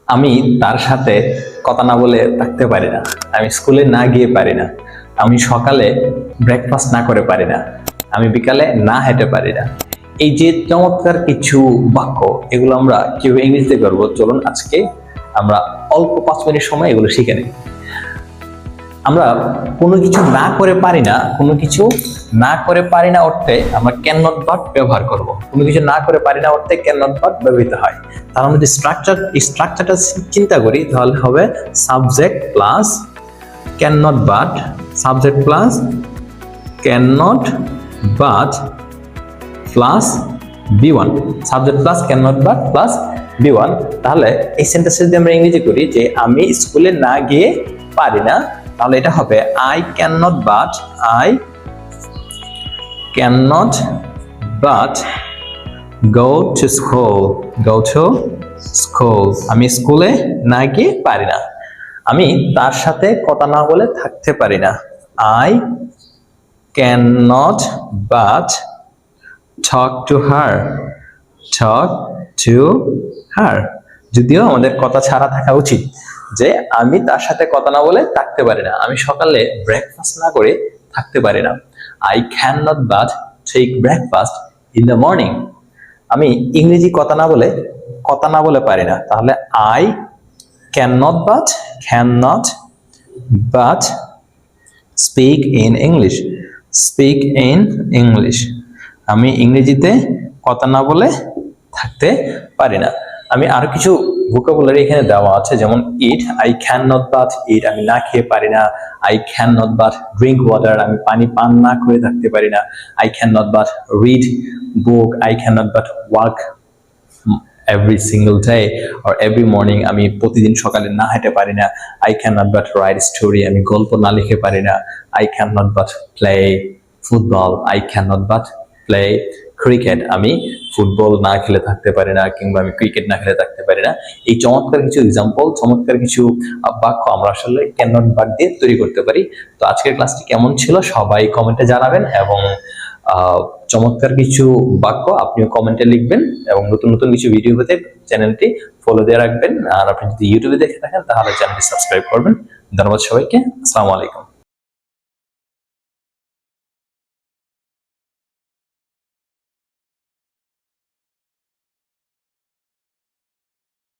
আমি তার সাথে কথা না বলে থাকতে পারি না। আমি স্কুলে না গিয়ে পারি না। আমি সকালে ব্রেকফাস্ট না করে পারি না। আমি বিকালে না হেঁটে পারি না। এই যে চমৎকার কিছু বাক্য, এগুলো আমরা কিভাবে ইংরেজিতে করবো, চলুন আজকে আমরা অল্প 5 মিনিট সময় এগুলো শিখে নিই। আমরা কোনো কিছু না করে পারি না, কোনো কিছু না করে পারি না অর্থে আমরা ক্যান নট বাট ব্যবহার করব। কোনো কিছু না করে পারি না অর্থে ক্যান নট বাট ব্যবহৃত হয়। তাহলে আমরা যদি স্ট্রাকচারটা চিন্তা করি, তাহলে হবে subject plus can not but, subject plus can not but plus B one, subject plus can not but plus B one. তাহলে এই সেন্টেন্সে যদি আমরা ইংরেজি করি যে আমি স্কুলে না গিয়ে পারি না, তাহলে এটা হবে I can not but go to school, আমি স্কুলে না গিয়ে পারি না। আমি তার সাথে কথা না বলে থাকতে পারি না। I can not but talk to her, যদিও আমাদের কথা ছাড়া থাকা উচিত, যে আমি তার সাথে কথা না বলে থাকতে পারি না। আমি সকালে ব্রেকফাস্ট না করে থাকতে পারি না। I cannot but take breakfast in the morning, আমি ইংরেজি কথা না বলে পারি না। তাহলে I cannot but speak in English, আমি ইংরেজিতে কথা না বলে থাকতে পারি না। আমি আরো কিছু ভোকাবুলারি এখানে দেওয়া আছে, যেমন eat, I can not but eat, আমি না খেয়ে পারি না। I can not but drink water, আমি পানি পান না করে থাকতে পারি না। I can not but read book, I can not but walk every single day or every morning, আমি প্রতিদিন সকালে না হেঁটে পারি না। I cannot but write story, আমি গল্প না লিখে পারি না। I cannot but play football, I cannot but play cricket, আমি ফুটবল না খেলে থাকতে পারি না, কিংবা আমি ক্রিকেট না খেলে থাকতে পারি না। এই চমৎকার কিছু এক্সাম্পল, চমৎকার কিছু বাক্য আমরা আসলে ক্যান নট বাট দিয়ে তৈরি করতে পারি। তো আজকের ক্লাসটি কেমন ছিল সবাই কমেন্টে জানাবেন, এবং চমৎকার কিছু বাক্য আপনিও কমেন্টে লিখবেন, এবং নতুন নতুন কিছু ভিডিও পেতে চ্যানেলটি ফলো দিয়ে রাখবেন। আর আপনি যদি ইউটিউবে দেখে থাকেন তাহলে চ্যানেলটি সাবস্ক্রাইব করবেন। ধন্যবাদ সবাইকে, আসসালামু আলাইকুম।